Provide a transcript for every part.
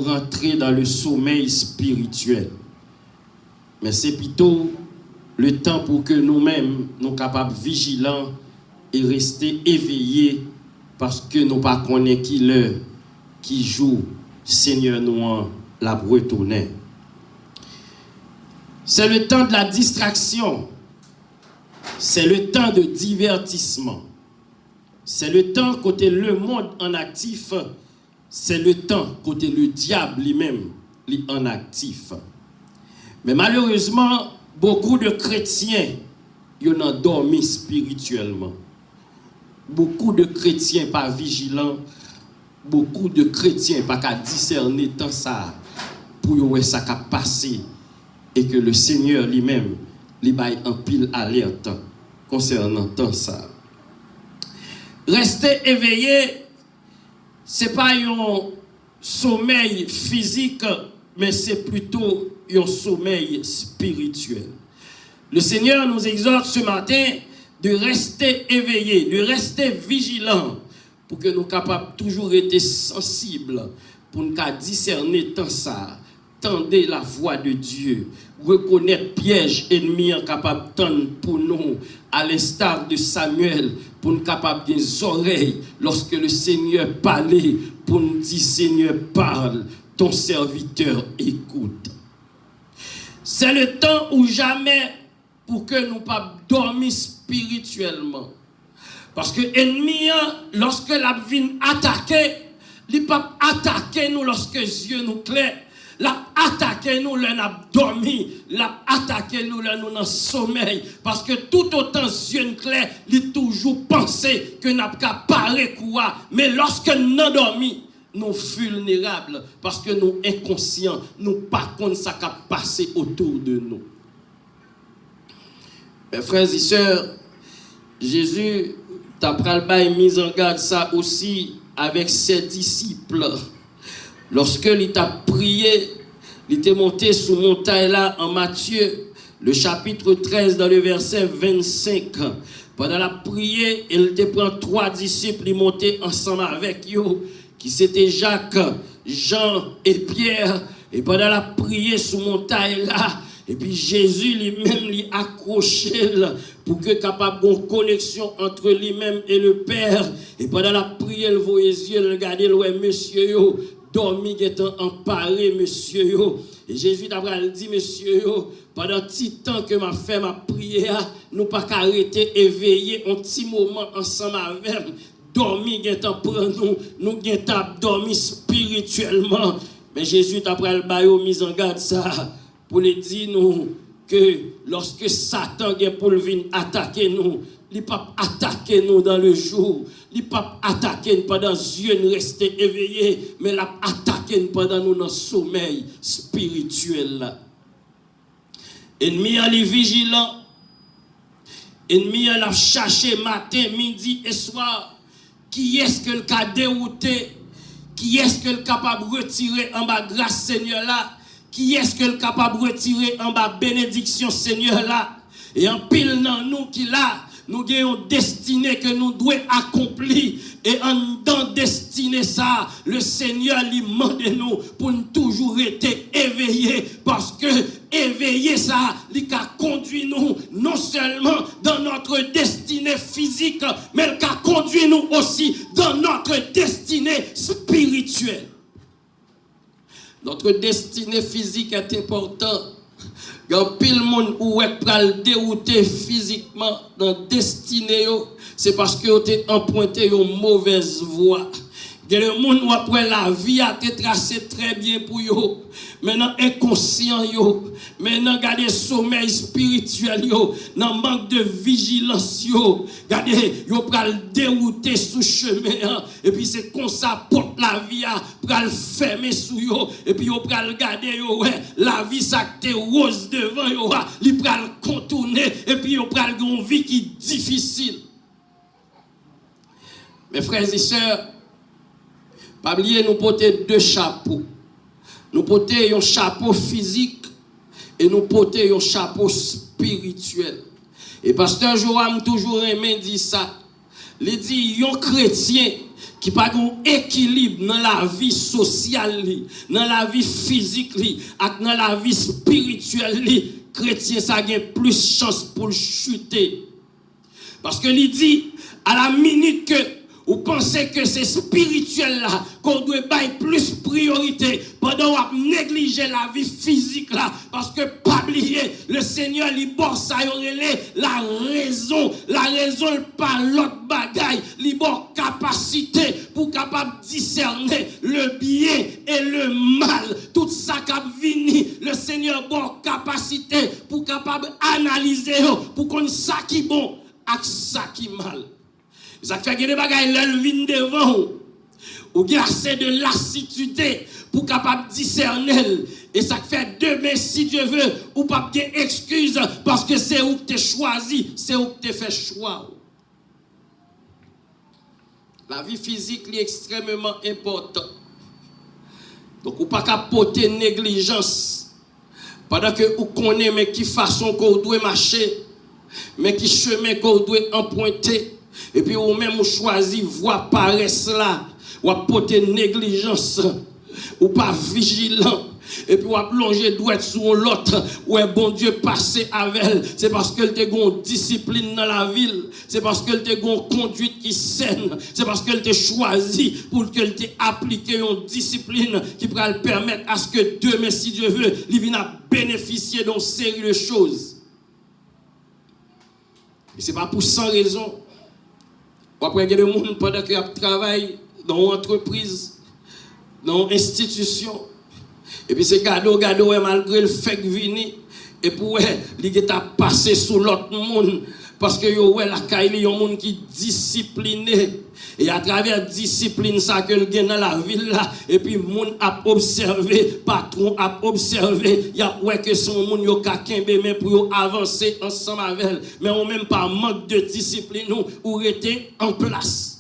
pour rentrer dans le sommeil spirituel. Mais c'est plutôt le temps pour que nous-mêmes, nous capables vigilants et rester éveillés parce que nous ne pas connaissons qui l'heure, qui joue, Seigneur nous la retourner. C'est le temps de la distraction. C'est le temps de divertissement. C'est le temps côté le monde en actif. C'est le temps côté le diable lui-même en actif. Mais malheureusement, beaucoup de chrétiens ils ont dormi spirituellement. Beaucoup de chrétiens pas vigilants. Beaucoup de chrétiens pas qu'à discerner tant ça pour que ça a passé et que le Seigneur lui-même lui baille en pile alerte concernant tant ça. Rester éveillé, c'est pas un sommeil physique, mais c'est plutôt un sommeil spirituel. Le Seigneur nous exhorte ce matin de rester éveillé, de rester vigilant, pour que nous soyons capables toujours être sensibles, pour nous discerner tant ça, tendez la voix de Dieu, reconnaître piège ennemi capable de pour nous, à l'instar de Samuel, pour nous capables des oreilles, lorsque le Seigneur parlait, pour nous dire Seigneur parle, ton serviteur écoute. C'est le temps où jamais, pour que nous ne pas dormir spirituellement. Parce que l'ennemi, lorsque la vie attaque, il ne peut pas attaquer nous lorsque les yeux nous clairs. L'a attaqué nous là n'a dormi, l'a attaqué nous là nous dans sommeil parce que tout autant yeux clair, il toujours pensé que n'a pas parler quoi, mais lorsque nous dormi, nous vulnérables parce que nous inconscients, nous pas contre ça qui a passé autour de nous. Mes frères et sœurs, Jésus t'a mis en garde ça aussi avec ses disciples. Lorsque il t'a prié, il était monté sous montagne là en Matthieu, le chapitre 13 dans le verset 25. Pendant la prière, il te prend 3 disciples, il montait ensemble avec eux, qui c'était Jacques, Jean et Pierre. Et pendant la prière sous montagne là, et puis Jésus lui-même lui accroché pour que capable une connexion entre lui-même et le Père. Et pendant la prière, il voyait les yeux, il regardait, ouais, monsieur yo, dormi étant emparé, monsieur yo. Et Jésus d'abord dit, monsieur yo, pendant petit temps que m'a fait ma prière, nous pas arrêter éveillé un petit moment ensemble avec dormi étant prendre nous étant dormi spirituellement. Mais Jésus d'après le bail mise en garde ça pour le dire nous que lorsque Satan vient pour venir attaquer nous, il ne peut pas attaquer nous dans le jour, il ne peut pas attaquer nous pendant les yeux nous rester éveillés, mais il a attaqué nous pendant nous dans le sommeil spirituel. Ennemi est vigilant, ennemi a cherché matin, midi et soir, qui est-ce que le a dérouté, qui est-ce que le capable de retirer en bas grâce Seigneur là. Qui est-ce que le capable de retirer en bas bénédiction Seigneur là? Et en pile dans nous qui là, nous avons une destinée que nous devons accomplir. Et en dans destinée ça, le Seigneur lui demande nous pour nous toujours être éveillés. Parce que éveiller ça, il a conduit nous non seulement dans notre destinée physique, mais il a conduit nous aussi dans notre destinée spirituelle. Notre destinée physique est importante. Il y a pile monde où est pral dérouter physiquement dans destinée, c'est parce que vous avez emprunté une mauvaise voie. Il y a des gens qui après la vie a été tracée très bien pour eux. Maintenant inconscient yo, maintenant gardez sommeil spirituel yo, dans manque de vigilance yo, gardez yo pral dérouter sous chemin et puis c'est comme ça porte la vie a pral fermer sous yo et puis yo pral garder yo ouais, la vie ça te rose devant yo, li pral contourner et puis yo pral une vie qui difficile. Mes frères et sœurs, pas oublier nous porter 2 chapeaux. Nous portons un chapeau physique et nous portons un chapeau spirituel. Et pasteur Joram toujours aimé dit ça. Il dit, un chrétien, qui pas un équilibre dans la vie sociale, dans la vie physique, dans la vie spirituelle, chrétien ça a plus chance pour chuter. Parce que il dit, à la minute que vous pensez que c'est spirituel là, qu'on doit donner plus priorité, pendant qu'on négliger la vie physique là, parce que pas oublier, le Seigneur il bon ça la raison par l'autre bagaille, il bon capacité pour capable discerner le bien et le mal, tout ça qui vient, le Seigneur bon capacité pour capable analyser, pour qu'on ça qui bon et ça qui mal. Ça fait que des bagailles l'elle vient devant ou il y a assez de lassitude pour capable discerner et ça fait demain si Dieu veut ou pas bien excuse parce que c'est où que tu choisi, c'est où que tu fait choix. La vie physique est extrêmement importante. Donc ou pas capoter négligence pendant que vous connaissez mais qui façon qu'on doit marcher, mais qui chemin qu'on doit emprunter. Et puis ou même ou choisi voie paresse là, ou porter négligence, ou pas vigilant. Et puis ou plonger droit sur l'autre, ou est bon Dieu passé avec elle. C'est parce qu'elle te gon discipline dans la ville. C'est parce qu'elle te gon conduite qui saine. C'est parce qu'elle te choisi pour qu'elle te applique une discipline qui pourra le permettre à ce que demain, si Dieu veut, il vienne à bénéficier d'une série de choses. Et c'est pas pour sans raison. Après, il y a des gens pendant qu'ils travaillent dans une entreprise, dans une institution. Et puis, c'est gado, malgré le fait que vini. Et pour il est passé sous l'autre monde. Parce que la caille, il y a un monde qui est discipliné. Et à travers la discipline, ça que le gagne dans la ville là. Et puis, le monde a observé, patron a observé. Il y a que son monde yo ka kembe mais pour avancer ensemble avec elle. Mais on même pas manque de discipline ou rester en place.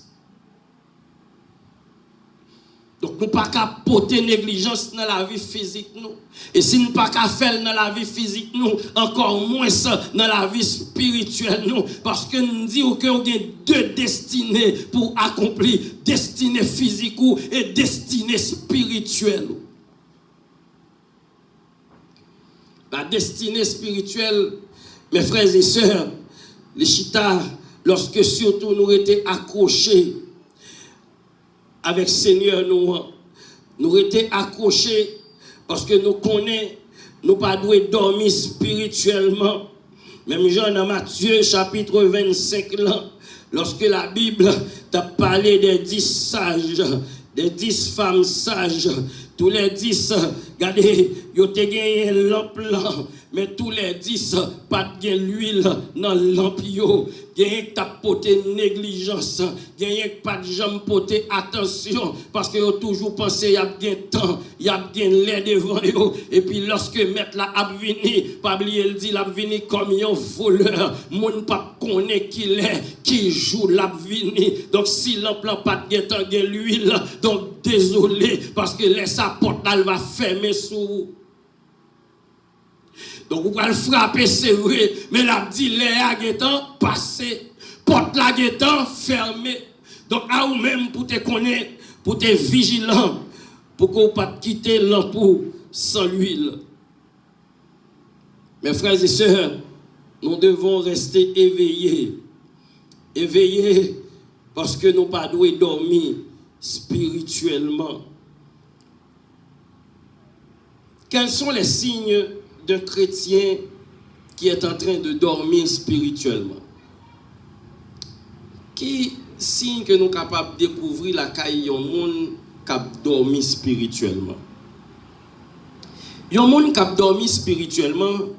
Donc, nous ne pouvons pas porter négligence dans la vie physique. Nous. Et si nous ne pouvons pas faire dans la vie physique, nous, encore moins ça dans la vie spirituelle. Nous, parce que nous disons que nous avons deux destinées pour accomplir. Destinée physique et destinée spirituelle. La destinée spirituelle, mes frères et sœurs, les chitas, lorsque surtout nous étions accrochés avec Seigneur, nous étions accrochés parce que nous connaissons, nous pas doués dormir spirituellement. Même Jean dans Matthieu chapitre 25, là, lorsque la Bible t'a parlé des 10 sages, des 10 femmes sages, tous les 10, regardez, ils ont gagné une lampe là, mais tous les 10, pas de l'huile dans la lampe. Gagne ta poté négligence, gagne pas de jambe poté attention parce que yo toujours pensé y a bien temps, y a bien l'air devant yo et puis lorsque mettre la a vini, pas oublier il dit la vini comme un voleur, moun pas connaît qui est, qui joue la vini. Donc si l'emploi pas de temps gagne l'huile, donc désolé parce que laisse sa porte elle va fermer sous. Donc, vous pouvez le frapper, c'est vrai, mais la dit, les aguetants passé, porte la guettant fermée. Donc, à vous même pour te connaître, pour te vigilant, pour qu'on ne pas quitter l'ampoule sans l'huile. Mes frères et sœurs, nous devons rester éveillés. Éveillés parce que nous ne pas dormir spirituellement. Quels sont les signes d'un chrétien qui est en train de dormir spirituellement? Qui signe que nous sommes capables de découvrir la caille d'un monde qui a dormi spirituellement? Un monde qui a dormi spirituellement,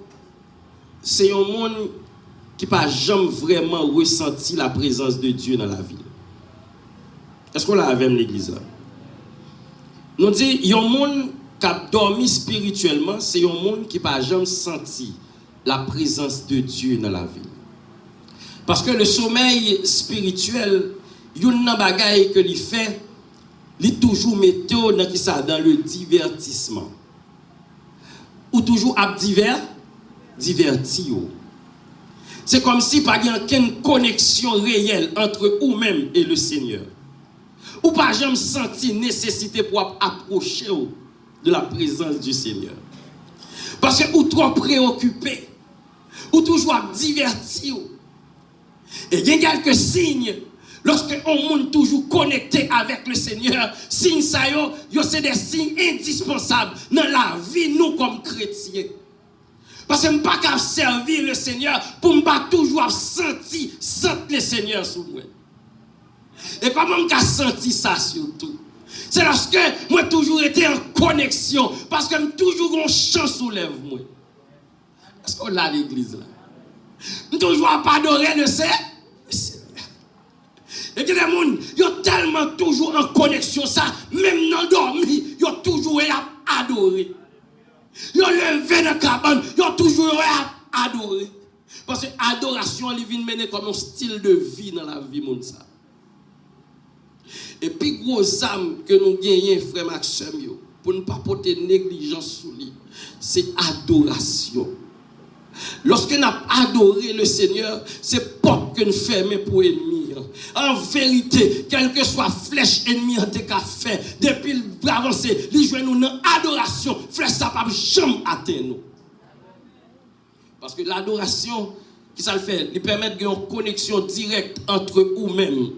c'est un monde qui n'a jamais vraiment ressenti la présence de Dieu dans la vie. Est-ce qu'on l'a avec l'église là? Nous disons, il y a un monde qui a dormi spirituellement, c'est un monde qui n'a jamais senti la présence de Dieu dans la vie. Parce que le sommeil spirituel, il y a une bagaille que il fait, il toujours mettait dans le divertissement. Ou toujours à divertir. C'est comme si il n'y a aucune connexion réelle entre vous-même et le Seigneur. ou pas jamais senti nécessité pour approcher de la présence du Seigneur. Parce que ou trop préoccupé, ou toujours diverti. Et il y a quelques signes. Lorsque on est toujours connecté avec le Seigneur, signes ça c'est des signes indispensables dans la vie nous comme chrétiens. Parce que je ne peux pas servir le Seigneur pour ne pas toujours sentir le Seigneur sur moi. Et comment je senti ça surtout? C'est lorsque moi toujours été en connexion, parce que toujours un chant soulève moi. Est-ce qu'on a l'église là? Je toujours pas adorer le Seigneur. Et il y a des gens qui sont tellement toujours en connexion, ça, même dans dormi, ils ont toujours adoré. Ils ont levé dans la cabane, ils ont toujours adoré. Parce que l'adoration, elle vient mener comme un style de vie dans la vie. Et puis, gros âme que nous gagnons, frère Maxime, pour ne pas porter négligence sur lui, c'est adoration. Lorsque nous avons adoré le Seigneur, c'est pas que nous fermons pour l'ennemi. En vérité, quelle que soit flèche ennemi en fait, depuis l'avancer, il joue nous dans l'adoration, flèche ça ne peut jamais atteindre nous. Parce que l'adoration, qui ça le fait, il permet de une connexion directe entre vous-même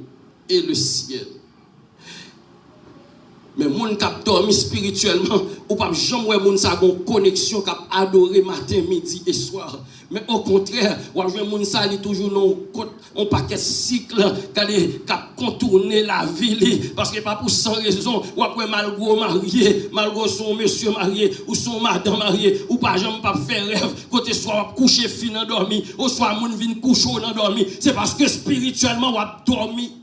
et le ciel. Mais les gens qui ont dormi spirituellement, ou pas jamais les gens qui ont une connexion, qui ont adoré matin, midi et soir. Mais au contraire, les gens qui ont toujours un paquet de cycles qui ont contourné la vie. Parce que pas pour sans raison, ou après malgré marié, malgré son monsieur marié, ou son madame marié, ou pas jamais pas faire rêve, côté soit coucher fin dormi, ou soit moun vient coucher dans dormi. C'est parce que spirituellement, on a dormi.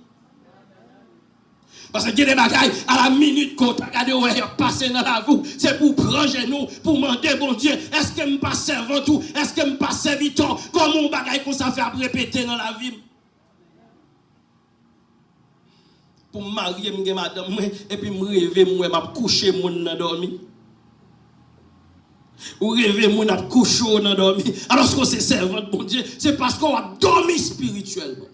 Parce que des bagailles, à la minute qu'on regarde, on va passer dans la vie, c'est pour prendre nous, pour demander, bon Dieu, est-ce que je ne passe servant tout, est-ce que je ne passe serviteur, comment on bagaille qu'on s'en fait répéter dans la vie. Pour me marier, madame, et puis me rêver, je vais coucher, je vais dormir. Ou rêver, je vais coucher, je vais dormir. Alors que c'est servant, bon Dieu, c'est parce qu'on a dormi spirituellement.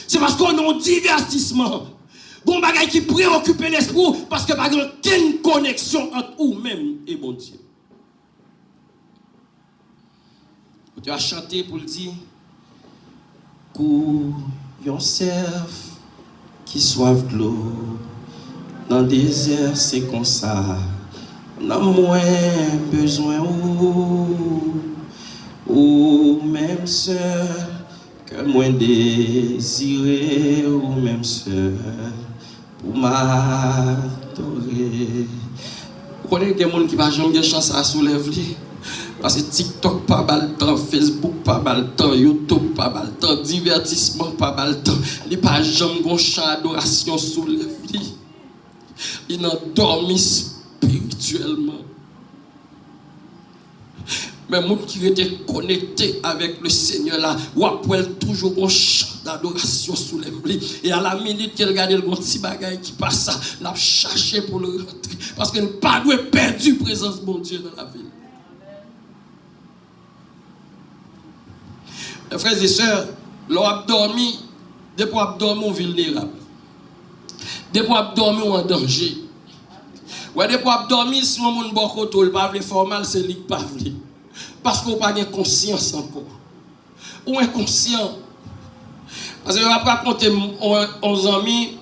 C'est parce qu'on a un divertissement. Bon bagay qui préoccupe l'esprit parce que pas aucune connexion entre vous-même et bon Dieu. Tu vas chanter pour le dire Kou yon serf qui soif de l'eau dans le désert c'est comme ça. On a moins besoin ou même seul que moins désiré ou même seul. Pour m'adorer. Vous connaissez des gens qui ne vont jamais chance à soulever. Parce que TikTok pas mal de temps, Facebook pas mal de temps, YouTube pas mal de temps, divertissement pas mal de temps. Il n'y a pas jamais de chant d'adoration soulever. Il n'a dormi spirituellement. Mais les gens qui étaient connectés avec le Seigneur là, ou après toujours un chant d'adoration sous les plis. Et à la minute qu'il regarde le petit bagage qui passe ça, l'a cherché pour le rentrer. Parce que nous ne pas perdre la présence de mon Dieu dans la ville. Mes frères et sœurs, l'on dormi, depuis qu'on a dormi, on est vulnérable. Depuis qu'on a dormi, on est en danger. Ouais, depuis qu'on a dormi, si on a un bon côté, le pas formal, c'est lui qui pas vle. Parce qu'on n'a pas de conscience encore. Ou inconscient. Parce que je vais raconter 11 amis,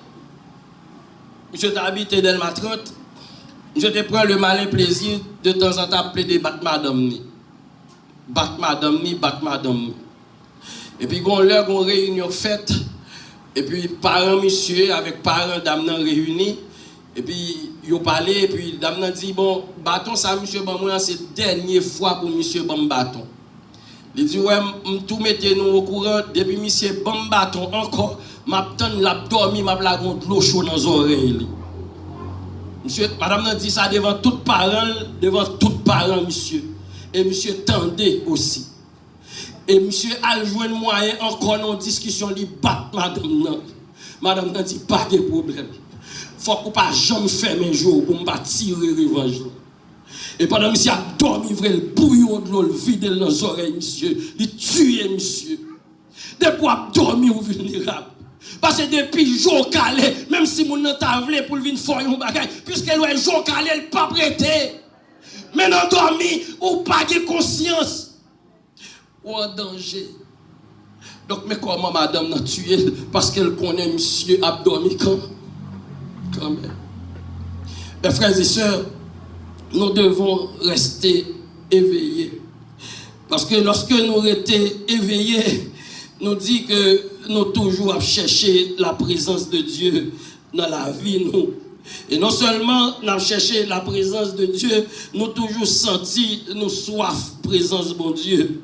je t'ai habité dans ma 30, je te prends le malin plaisir de temps en temps appeler des bat madame. Bat madame. Et puis, on a une réunion faite, et puis, parents, monsieur, avec parents, dame réunis, et puis, ils ont parlé, et puis, dame dit, bon, bâton, ça, monsieur, bon, moi, c'est la dernière fois pour monsieur, bon, bâton. Il dit, ouais, tout mettez-nous au courant, depuis monsieur, bon, bâton, encore, m'attend, l'a dormi, m'a blagué de l'eau chaude dans les oreilles. Monsieur, madame dit ça devant tout parent, monsieur. Et monsieur tendait aussi. Et monsieur a joué un moyen encore dans une discussion, il bat madame non. Madame n'a dit pas de problème. Faut qu'on pas jamais faire un jour pour me tirer revanche. Et pendant que monsieur a dormi, le bouillon de l'eau, le vide dans les oreilles, monsieur, il tue monsieur. Depuis qu'il a dormi ou vulnérable. Parce que depuis jour calé, même si mon nan ta vle pour venir faire un bagage, puisque le jour calé, il pas prêté. Mais non dormi ou pas de conscience ou en danger. Donc mais comment madame n'a tué parce qu'elle connaît monsieur a dormi quand même. Mes frères et sœurs, nous devons rester éveillés. Parce que lorsque nous étions éveillés, nous dit que nous toujours à chercher la présence de Dieu dans la vie nous. Et non seulement nous avons cherché la présence de Dieu, nous toujours senti nous soif présence de mon Dieu.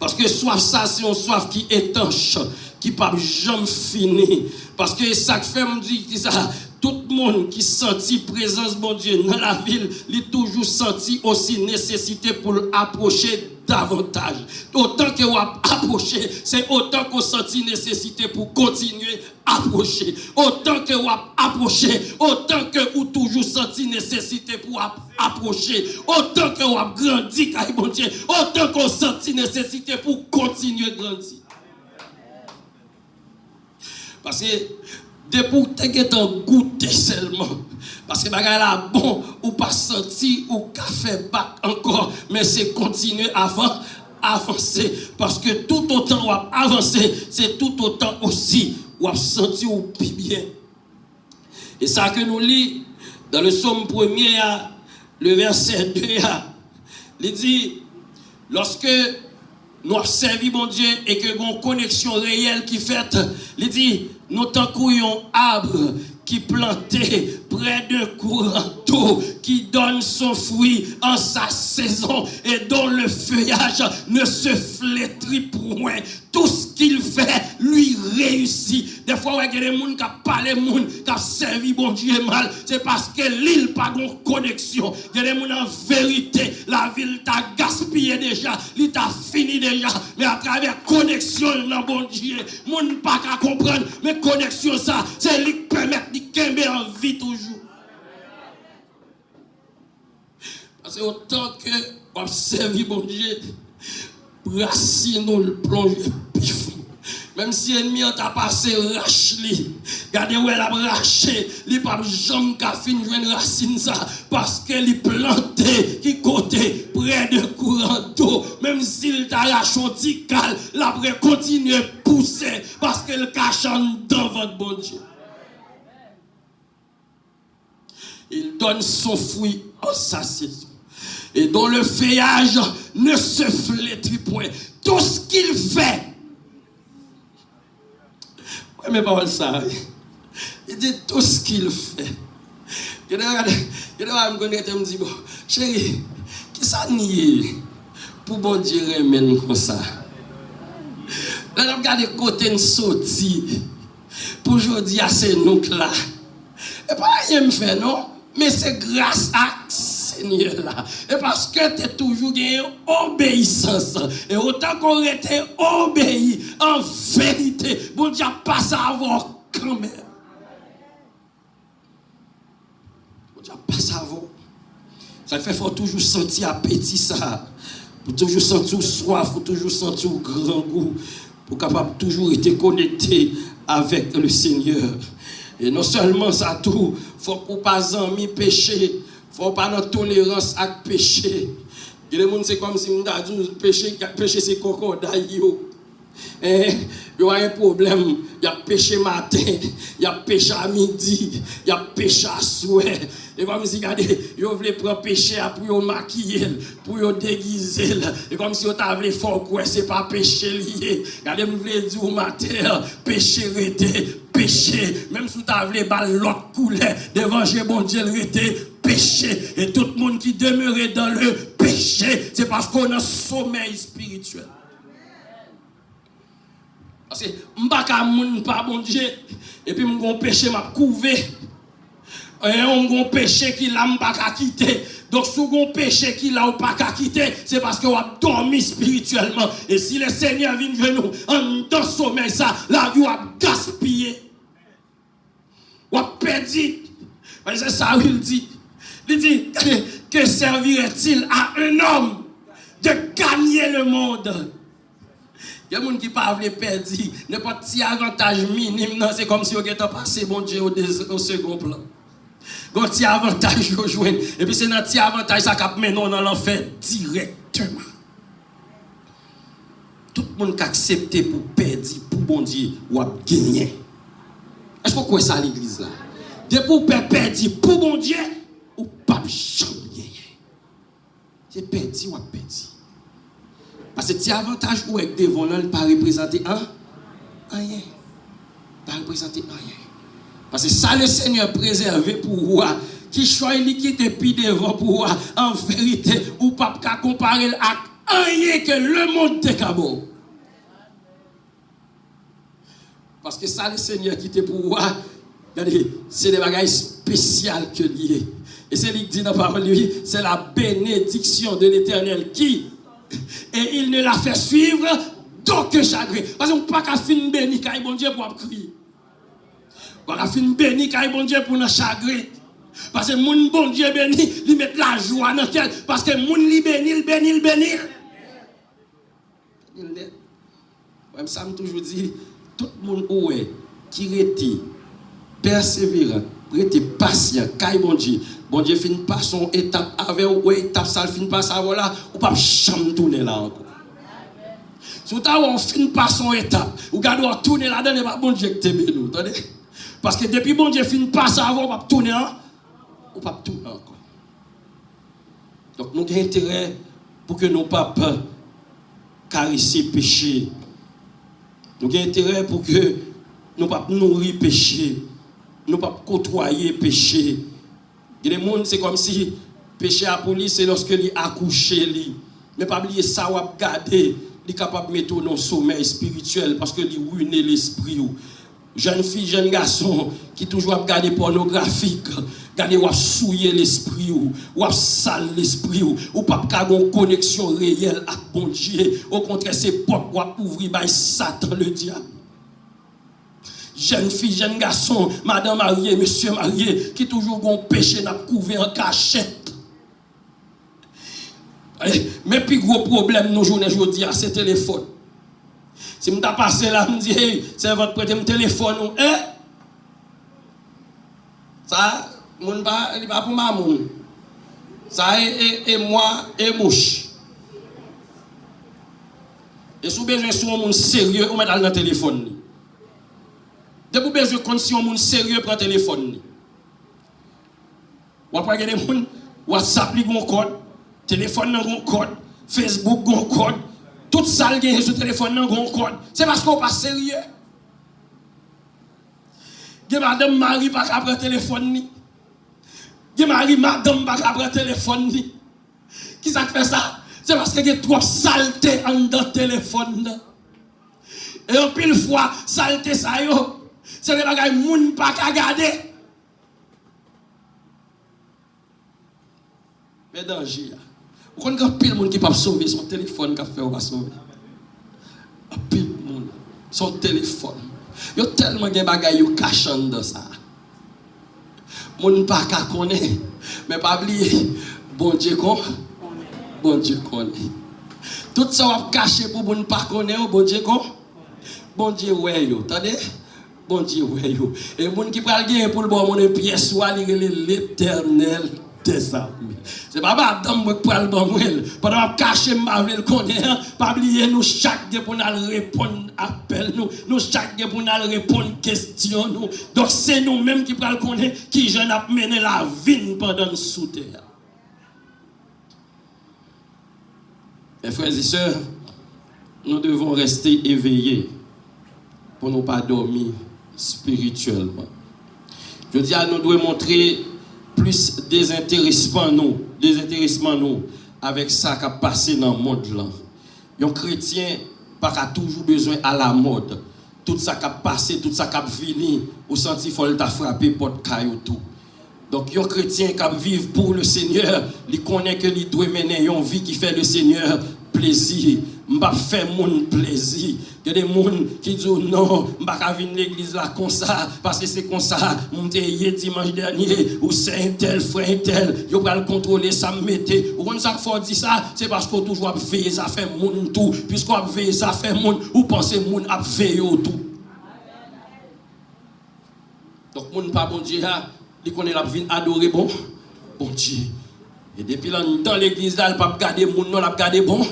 Parce que soif ça c'est une soif qui est étanche, qui pas jamais fini. Parce que ça fait me dit que ça tout le monde qui sentit présence de mon Dieu dans la ville, il toujours senti aussi nécessité pour approcher davantage. Autant que vous approchez, c'est autant qu'on sentit nécessité pour continuer à approcher. Autant que vous approchez, autant que vous toujours senti nécessité pour approcher. Autant que vous grandi, mon Dieu, autant qu'on senti nécessité pour continuer à grandir. Parce que depuis que tu as goûté seulement, parce que bagay là bon, ou pas senti, ou café bac encore, mais c'est continuer avant, avancer. Parce que tout autant ou avancer, c'est tout autant aussi ou senti ou bien. Et ça que nous lisons dans le psaume 1er, le verset 2, il dit, lorsque nous servons mon Dieu et que nous avons une connexion réelle qui fait, il dit, nous t'encourons arbre qui planté près d'un courant d'eau, qui donne son fruit en sa saison et dont le feuillage ne se flétrit point. Tout ce qu'il fait lui réussit. Des fois, il y a des gens qui parlent, qui ont servi bon Dieu mal, c'est parce que l'île n'a pas de connexion. Il y a des gens en vérité, la ville t'a gaspillé déjà, il t'a fini déjà, mais à travers connexion dans bon Dieu, les gens ne pas comprendre, mais connexion ça, c'est lui qui permet de gagner en vie toujours. Parce que autant que on servi bon Dieu, racine nous le plonger pif. Même si l'ennemi a passé rache-li, regardez où elle a raché, il pas jamais qu'à fin joindre racine ça parce qu'elle est plantée qui côté près de courant d'eau, même s'il t'arrache un petit cal, la pourrait continuer à pousser parce qu'elle cache dans votre bon Dieu. Il donne son fruit en sa saison. Et dont le feuillage ne se flétrit point. Tout ce qu'il fait. Oui, mais pas ça. Il dit tout ce qu'il fait. Je me connais, me dit, bon, chérie, qui ça nie pour bon Dieu remène comme ça? Là, on regarde côté de sortie. Pour aujourd'hui, c'est nous là. Et pas rien me fait, non? Mais c'est grâce à Seigneur là. Et parce que tu es toujours gagné obéissance. Et autant qu'on était obéi en vérité, bon Dieu pas savoir quand même. Bon Dieu pas savoir. Ça fait faut toujours sentir appétit ça. Pour toujours sentir soif, pour toujours sentir grand goût. Pour capable toujours être connecté avec le Seigneur. Et non seulement ça tout, faut pour pas amis péché, faut pas dans tolérance avec péché. Et les gens c'est comme si on a dit péché c'est crocodile yo. Il y a un problème, il y a péché matin, il y a péché à midi, il y a péché à soir. Et comme si regardez, ils veulent prendre péché pour maquiller, pour déguiser. Et comme si on t'avait fort quoi, c'est pas péché lié. Regardez, vous voulez dire au matin, péché rété, péché. Même si on t'avait balle l'autre couleur, devant bon Dieu rété, péché. Et tout le monde qui demeurait dans le péché, c'est parce qu'on a un sommeil spirituel. Parce que je ne suis pas bon Dieu. Et puis je suis péché, je couvé. Un péché qui l'a pas quitté. Donc si vous avez un péché qui l'a pas quitté, c'est parce que vous avez dormi spirituellement. Et si le Seigneur vient vers nous, en dans sommeil ça, la vie a gaspillé. Vous avez perdu. C'est ça qu'il dit. Il dit que servirait-il à un homme de gagner le monde Il y a des gens qui ne peuvent pas perdre. N'importe quel avantage minime, c'est comme si on était passé bon Dieu au second plan. Un petit avantage de jouer. Et puis c'est un petit avantage ça cap maintenant dans l'enfer directement. Tout le monde qui accepte pour perdre, pour bon Dieu, ou à gagner. Est-ce que vous croyez ça à l'église là? De pour perdre, pour bon Dieu, ou pas jamais gagner. C'est perdre ou à perdre. Parce que si avantage ou est devant là, il ne pas représenter rien. Pas représenter rien. Parce que ça le Seigneur préservé pour vous, qui choisit qui te pis devant pour vous, en vérité, ou pas comparer à rien que le monde te cabo. Parce que ça le Seigneur qui te pour vous, c'est des bagages spéciaux que lié. Et c'est lui qui dit dans la parole, lui, c'est la bénédiction de l'Éternel qui, et il ne la fait suivre d'aucun chagrin. Parce qu'on ne peut pas finir béni quand bon Dieu pour crier. On a finir béni quand bon Dieu pour nous chagrin. Parce que mon bon Dieu béni, il met la joie dans quel. Parce que mon li béni, il béni. Moi, ça me toujours dit, tout le monde qui était persévérant, était patient, quand bon Dieu finit pas son étape avec ou étape ça finit pas ça voilà, ou pas jamais tourner là encore. Si on finit pas son étape, ou garde on tourner là dedans pas bon Dieu que t'aimes nous, attendez. Parce que depuis bon Dieu finit pas ça avant, on pas tourner ou pas tourner encore. Donc nous avons intérêt pour que nos papas caresser péché. Nous avons intérêt pour que nous pas nourrir péché. Nous pas côtoyer péché. Il y a des gens, c'est comme si péché à police, c'est lorsque il accouche. Mais pas oublier ça, ou garder, il est capable de mettre dans le sommeil spirituel parce que il ruine l'esprit. Jeune fille, jeune garçon qui toujours regarder pornographique, regarder ou souiller l'esprit ou sale l'esprit ou pas avoir connexion réelle avec bon Dieu. Au contraire, c'est porte ou ouvrir par Satan le diable. Jeune fille, jeune garçon, madame mariée, monsieur marié, qui toujours ont péché n'a couvert en cachette. Mais plus gros problème nous journée aujourd'hui, c'est téléphone. Si je passé là, je me dis, hey, c'est votre prêter mon téléphone. Ça, il n'est pas pour ma moun. Ça, et moi, et mouche. Et si vous avez besoin de monde sérieux, vous mettez dans le téléphone. Dès que vous avez besoin de monde sérieux, prend le téléphone. Vous avez des gens, WhatsApp, il y a un code, téléphone, il y a un code, Facebook, il y a un code. Tout ça, il y a sur le téléphone, il y a un code. C'est parce qu'on n'est pas sérieux. Il y a madame Marie, pas qu'à prendre le téléphone. Il y a madame, pas qu'à prendre le téléphone. Qui ça fait ça? C'est parce qu'il y a trop saleté dans le téléphone. Et en pile fois, saleté ça, c'est des bagages que moun pas qu'à garder. Mais danger. Vous connaissez un pile monde qui peut sauver son téléphone qui fait ou pas sauver. Un pile monde son téléphone. Il y a tellement de bagages qui cachent dans ça. Moun pas qu'à connaître, mais pas oublier bon Dieu connaît. Bon Dieu connaît. Tout ça va cacher pour moun pas connaître, bon Dieu connaît. Bon Dieu ouais yo, attendez. Bon Dieu ouais yo. Et moun qui pral gagner pour le bon mon pièce soit l'Éternel des armées. C'est pas madame qui pral bon moi. Pendant cacher ma ville connaître, pas oublier nous chaque jour pour nous répondre appel nous chaque jour pour nous répondre question nous. Donc c'est nous mêmes qui pral connaître qui jeune a mené la vie pendant sous terre. Mes frères et sœurs, nous devons rester éveillés pour ne pas dormir spirituellement. Je dis à nous devons montrer plus désintéressement nous avec ça qui a passé dans le monde là. Un chrétien pas toujours besoin à la mode. Tout ça qui a passé, tout ça qui a fini, ou senti faut t'a frapper porte caillou tout. Donc un chrétien qui vit pour le Seigneur, il connaît que il doit mener une vie qui fait le Seigneur plaisir. m'pas faire mon plaisir. Il y a des gens qui disent non, m'pas venir l'église là comme ça parce que c'est comme ça. M'te dimanche dernier ou c'est un tel frère un tel, yo va le contrôler ça me mettait. Ou quand ça faut dire ça, c'est parce qu'on toujours veiller ça fait monde tout, puisqu'on veille ça fait monde ou pensez monde a veiller tout. Donc monde pas bon Dieu là, il connaît la vie adorer bon Dieu. Et depuis là dans l'église là, il pas garder monde non, l'a garder bon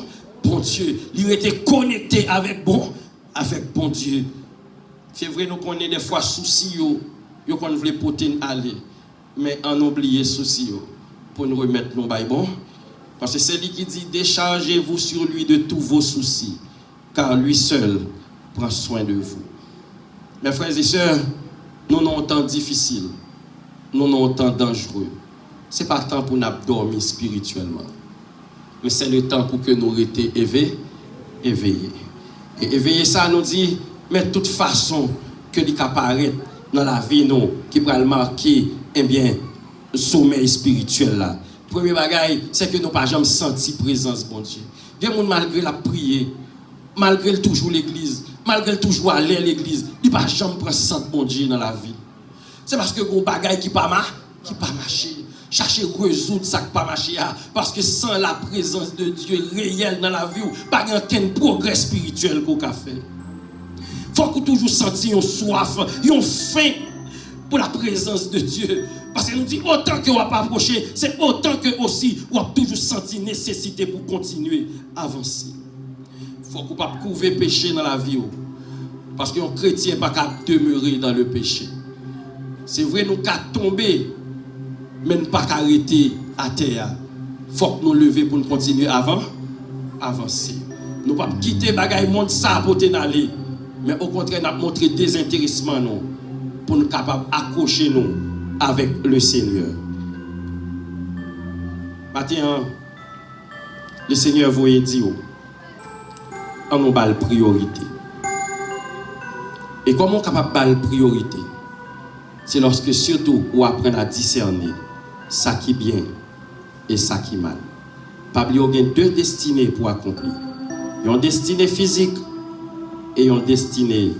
Dieu. Il était connecté avec bon Dieu. C'est vrai nous connaît des fois soucis yo qu'on voulait porter aller, mais on oublie soucis pour nous remettre nos bail bon. Parce que c'est lui qui dit déchargez-vous sur lui de tous vos soucis, car lui seul prend soin de vous. Mes frères et sœurs, nous avons un temps difficile, nous avons un temps dangereux. Ce n'est pas le temps pour nous dormir spirituellement, mais c'est le temps pour que nous restions éveillés. Et éveiller ça nous dit, mais de toute façon, que l'il apparaît dans la vie, nous, qui va le marquer, eh bien, le sommeil spirituel là. Premier bagage, c'est que nous n'avons pas jamais senti présence, bon Dieu. Bien, malgré la prière, malgré toujours l'église, malgré toujours aller à l'église, il n'a pas jamais présent, bon Dieu, dans la vie. C'est parce que nos bagages qui pas marché. Chercher résoudre ça qui pas marché parce que sans la présence de Dieu réelle dans la vie, pas aucun progrès spirituel qu'on a fait. Faut qu'on toujours sentir une soif, une faim pour la présence de Dieu. Parce que nous dit autant que on va pas approcher, c'est autant que aussi on a toujours senti nécessité pour continuer à avancer. Faut qu'on pas couvrir péché dans la vie. Parce qu'un chrétien pas capable de demeurer dans le péché. C'est vrai nous qu'à tomber, mais nous pas arrêter à terre. Faut que nous lever pour nous continuer avancer. Nous pas quitter bagaille monde ça pour aller, mais au contraire nous montrer désintéressement nous pour nous capable accrocher nous avec le Seigneur. Maintenant, le Seigneur vous dit on nous bat priorité. Et comment on est capable de battre priorité? C'est lorsque surtout on apprend à discerner ça qui est bien et ça qui est mal. Pablo a deux destinées pour accomplir. Il y a une destinée physique et une destinée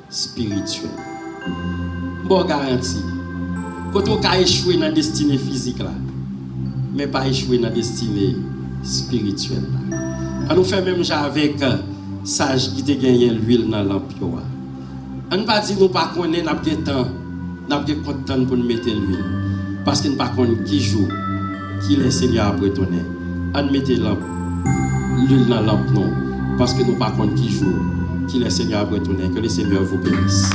spirituelle. Bon garantie. Quand on a échoué dans la destinée physique là, mais pas échoué dans la destinée spirituelle là. On nous fait même avec sage qui te gagné l'huile dans lampe. On ne pas dire nous pas connaître n'a pas temps, n'a pas content pour nous mettre l'huile parce qu'il ne pas connaît qui joue, qui le Seigneur a bretonné. On mettre l'huile dans lampe non parce que nous pas connaît qui joue, qui le Seigneur a bretonné. Que le Seigneur vous bénisse.